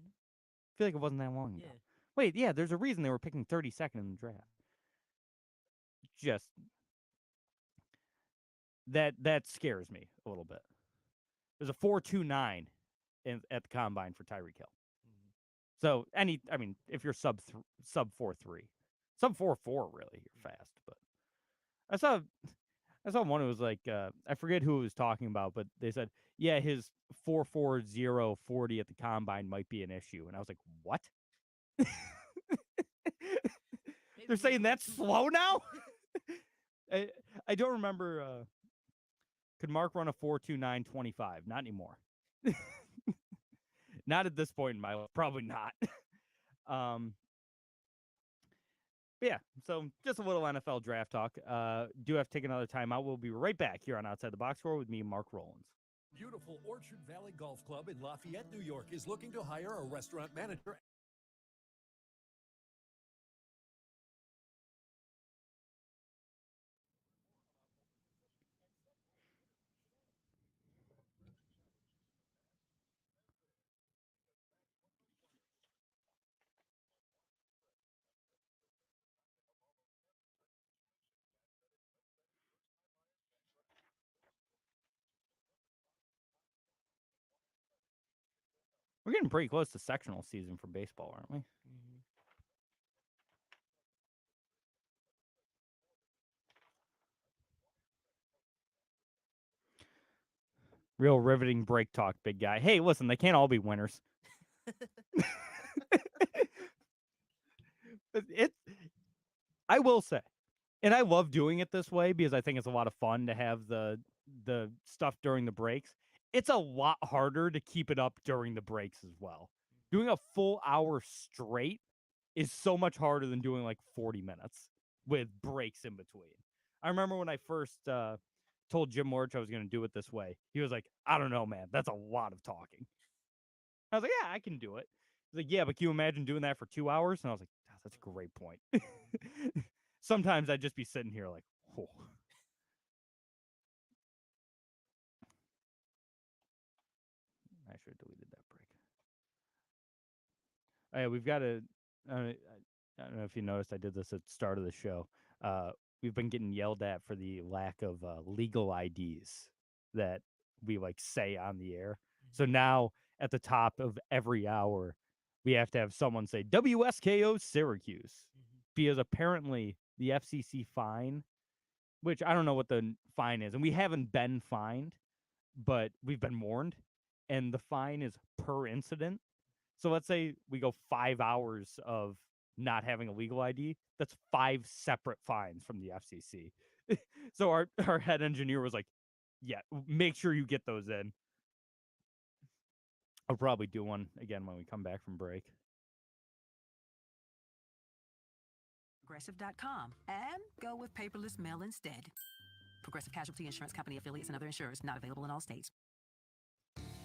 feel like it wasn't that long ago. Yeah. Wait, yeah, there's a reason they were picking 32nd in the draft. Just that scares me a little bit. There's a 4.29 at the combine for Tyreek Hill. So if you're sub 4.3, sub 4.4, really, you're fast. But I saw one who was like, I forget who it was talking about, but they said, yeah, his 4.40 40 at the combine might be an issue, and I was like, what? They're saying that's slow now? I don't remember. Could Mark run a 4.29 25? Not anymore. Not at this point in my life. Probably not. But yeah, so just a little NFL draft talk. Do have to take another timeout. We'll be right back here on Outside the Box Score with me, Mark Rowlands. Beautiful Orchard Valley Golf Club in Lafayette, New York is looking to hire a restaurant manager. We're getting pretty close to sectional season for baseball, aren't we? Real riveting break talk, big guy. Hey, listen, they can't all be winners. I will say, and I love doing it this way because I think it's a lot of fun to have the stuff during the breaks. It's a lot harder to keep it up during the breaks as well. Doing a full hour straight is so much harder than doing like 40 minutes with breaks in between. I remember when I first told Jim Lorch I was going to do it this way. He was like, I don't know, man. That's a lot of talking. I was like, yeah, I can do it. He's like, yeah, but can you imagine doing that for 2 hours? And I was like, oh, that's a great point. Sometimes I'd just be sitting here like, oh. I should have deleted that break. Oh, yeah, we've got to. I don't know if you noticed, I did this at the start of the show. we've been getting yelled at for the lack of legal IDs that we like say on the air. So now at the top of every hour, we have to have someone say WSKO Syracuse because apparently the FCC fine, which I don't know what the fine is, and we haven't been fined, but we've been warned, and the fine is per incident. So let's say we go 5 hours of not having a legal ID. That's 5 separate fines from the FCC. So our head engineer was like, "Yeah, make sure you get those in." I'll probably do one again when we come back from break. Progressive.com and go with paperless mail instead. Progressive Casualty Insurance Company affiliates and other insurers not available in all states.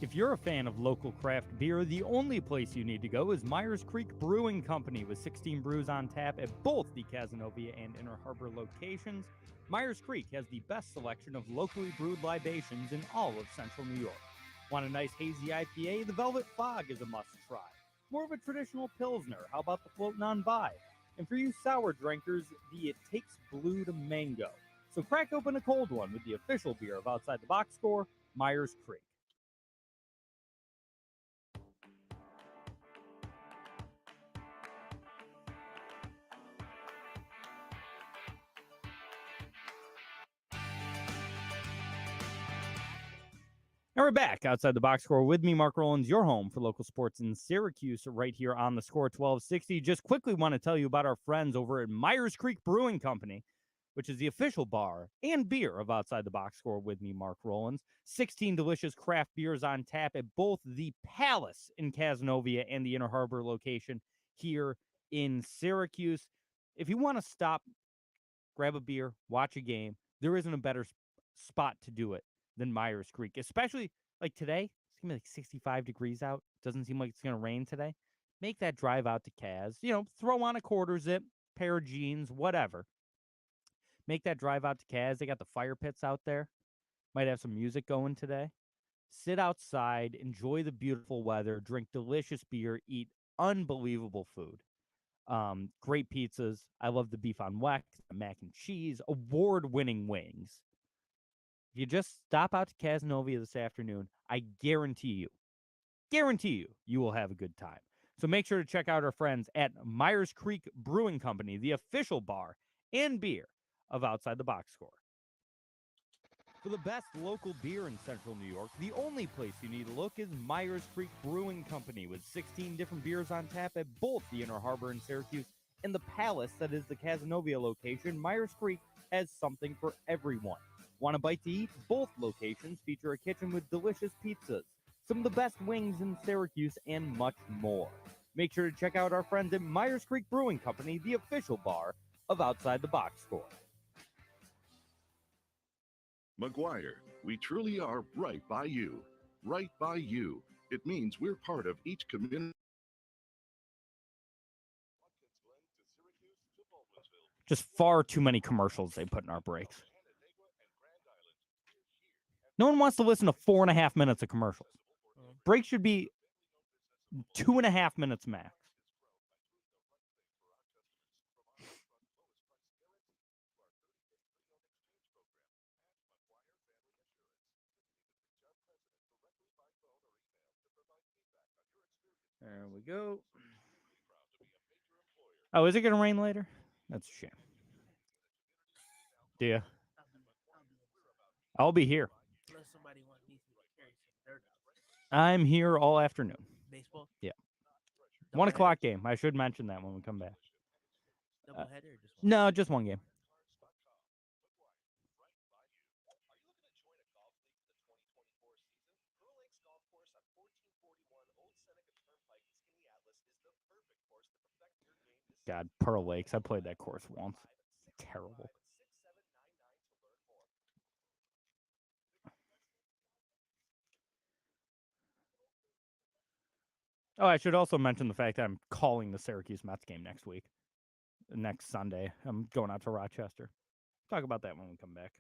If you're a fan of local craft beer, the only place you need to go is Myers Creek Brewing Company with 16 brews on tap at both the Cazenovia and Inner Harbor locations. Myers Creek has the best selection of locally brewed libations in all of central New York. Want a nice hazy IPA? The Velvet Fog is a must try. More of a traditional Pilsner, how about the Floatin' on By? And for you sour drinkers, the It Takes Blue to Mango. So crack open a cold one with the official beer of Outside the Box Score, Myers Creek. And we're back outside the box score with me, Mark Rowlands, your home for local sports in Syracuse, right here on the score 1260. Just quickly want to tell you about our friends over at Myers Creek Brewing Company, which is the official bar and beer of Outside the Box Score with me, Mark Rowlands. 16 delicious craft beers on tap at both the Palace in Cazenovia and the Inner Harbor location here in Syracuse. If you want to stop, grab a beer, watch a game, there isn't a better spot to do it than Myers Creek, especially like today. It's gonna be like 65 degrees out. Doesn't seem like it's gonna rain today. Make that drive out to Kaz. Throw on a quarter zip, pair of jeans, whatever. Make that drive out to Kaz. They got the fire pits out there. Might have some music going today. Sit outside, enjoy the beautiful weather, drink delicious beer, eat unbelievable food. Great pizzas. I love the beef on wax, the mac and cheese, award-winning wings. If you just stop out to Cazenovia this afternoon, I guarantee you will have a good time. So make sure to check out our friends at Myers Creek Brewing Company, the official bar and beer of Outside the Box Score. For the best local beer in central New York, the only place you need to look is Myers Creek Brewing Company with 16 different beers on tap at both the Inner Harbor in Syracuse and the Palace that is the Cazenovia location. Myers Creek has something for everyone. Want a bite to eat? Both locations feature a kitchen with delicious pizzas, some of the best wings in Syracuse, and much more. Make sure to check out our friends at Myers Creek Brewing Company, the official bar of Outside the Box Score. McGuire, we truly are right by you. Right by you. It means we're part of each community. Just far too many commercials they put in our breaks. No one wants to listen to 4.5 minutes of commercials. Break should be 2.5 minutes max. There we go. Oh, is it going to rain later? That's a shame. Do you? I'll be here. Unless somebody wants me to carry some dirt out. I'm here all afternoon. Baseball? Yeah. Double 1 o'clock header? game. I should mention that when we come back. Double header or just one? No, just one game. God, Pearl Lakes. I played that course once. Terrible. Oh, I should also mention the fact that I'm calling the Syracuse Mets game next Sunday. I'm going out to Rochester. Talk about that when we come back.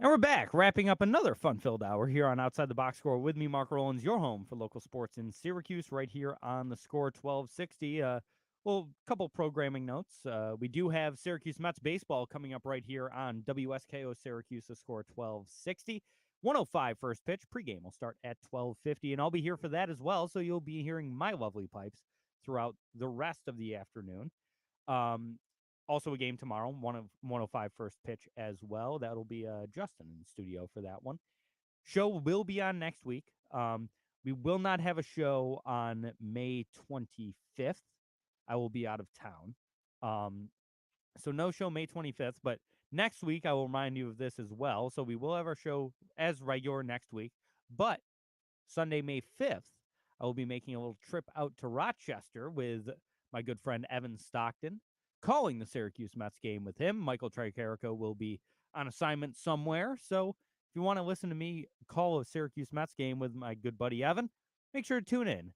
And And we're back, wrapping up another fun-filled hour here on Outside the Box Score with me, Mark Rowlands, your home for local sports in Syracuse, right here on the Score 1260. Well, a couple programming notes. We do have Syracuse Mets baseball coming up right here on WSKO Syracuse, the Score 1260. 105 first pitch. Pregame will start at 12:50, and I'll be here for that as well, so you'll be hearing my lovely pipes throughout the rest of the afternoon. Also a game tomorrow, 105 first pitch as well. That'll be Justin in the studio for that one. Show will be on next week. We will not have a show on May 25th. I will be out of town. So no show May 25th, but next week I will remind you of this as well. So we will have our show as regular next week, but Sunday, May 5th, I will be making a little trip out to Rochester with my good friend Evan Stockton, calling the Syracuse Mets game with him. Michael Tricarico will be on assignment somewhere. So if you want to listen to me call a Syracuse Mets game with my good buddy Evan, make sure to tune in.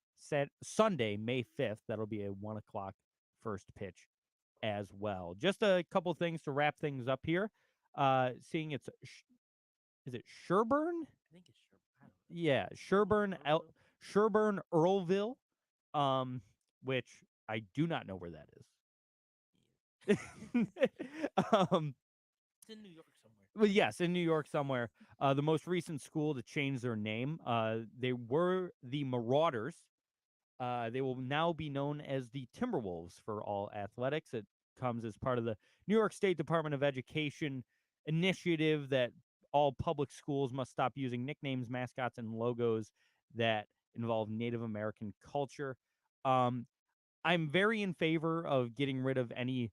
Sunday, May 5th. That'll be a 1 o'clock first pitch as well. Just a couple things to wrap things up here. Seeing it's, is it Sherburne? I think it's Sherburne. Yeah, Sherburne, Earlville, which I do not know where that is. It's in New York somewhere. Well, yes, in New York somewhere. The most recent school to change their name, they were the Marauders. They will now be known as the Timberwolves for all athletics. It comes as part of the New York State Department of Education initiative that all public schools must stop using nicknames, mascots, and logos that involve Native American culture. I'm very in favor of getting rid of any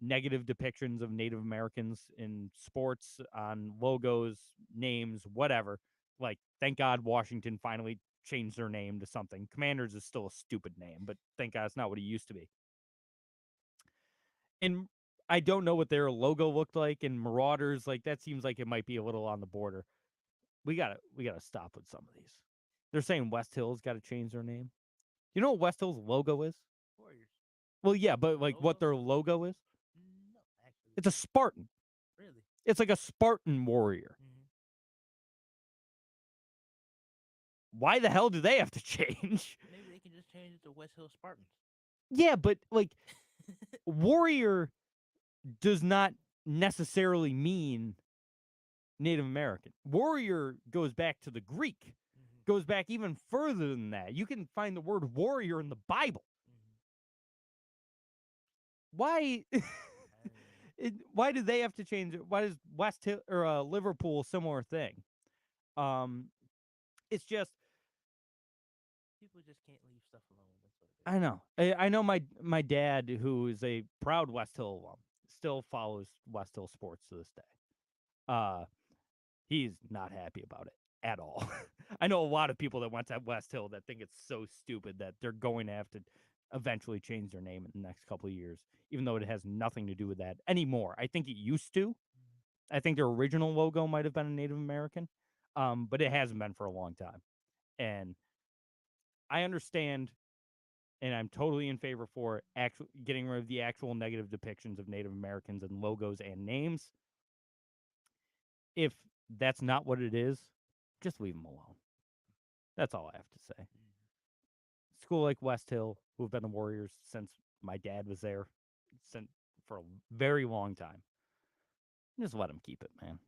negative depictions of Native Americans in sports, on logos, names, whatever. Like, thank God Washington finally changed their name to something. Commanders is still a stupid name, but thank God it's not what it used to be. And I don't know what their logo looked like, and Marauders, like, that seems like it might be a little on the border. We gotta stop with some of these. They're saying West Hill's got to change their name. You know what West Hill's logo is? Warriors. Well, yeah, but like what their logo is? No, actually. It's a Spartan. Really? It's like a Spartan warrior. Mm-hmm. Why the hell do they have to change? Maybe they can just change it to West Hill Spartans. Yeah, but like warrior does not necessarily mean Native American. Warrior goes back to the Greek, goes back even further than that. You can find the word warrior in the Bible. Why? Why do they have to change it? Why does West Hill or Liverpool a similar thing? It's just people just can't leave stuff alone. That's what it is. I know. I know my dad, who is a proud West Hill alum, still follows West Hill sports to this day. He's not happy about it at all. I know a lot of people that went to West Hill that think it's so stupid that they're going to have to eventually change their name in the next couple of years, even though it has nothing to do with that anymore. I think it used to. I think their original logo might have been a Native American, but it hasn't been for a long time. And I understand, and I'm totally in favor for getting rid of the actual negative depictions of Native Americans and logos and names. If that's not what it is, just leave them alone. That's all I have to say. School like West Hill, who have been the Warriors since my dad was there, for a very long time. Just let them keep it, man.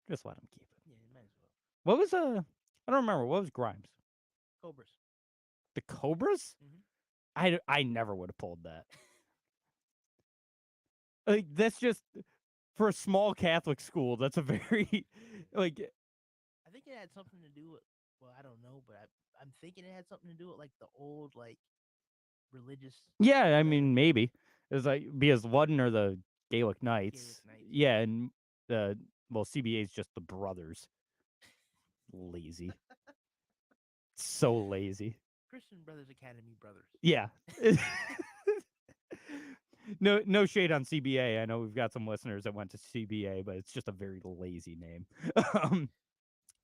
Just let them keep it. Yeah, you might as well. What was I don't remember. What was Grimes? Cobras. The Cobras? Mhm. I never would have pulled that. Like, that's just for a small Catholic school. That's a very like. I think it had something to do with. Well, I don't know, but I'm thinking it had something to do with like the old like religious. Yeah, I mean maybe it's like because Ludden are the Gaelic Knights. Yeah, and CBA is just the brothers. Lazy. So lazy. Christian Brothers Academy brothers. Yeah. No shade on CBA. I know we've got some listeners that went to CBA, but it's just a very lazy name.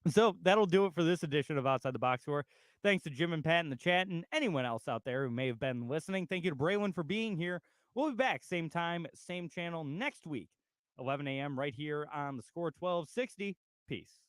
So that'll do it for this edition of Outside the Box Score. Thanks to Jim and Pat in the chat and anyone else out there who may have been listening. Thank you to Braylon for being here. We'll be back same time, same channel next week 11 a.m. right here on the Score 1260. Peace.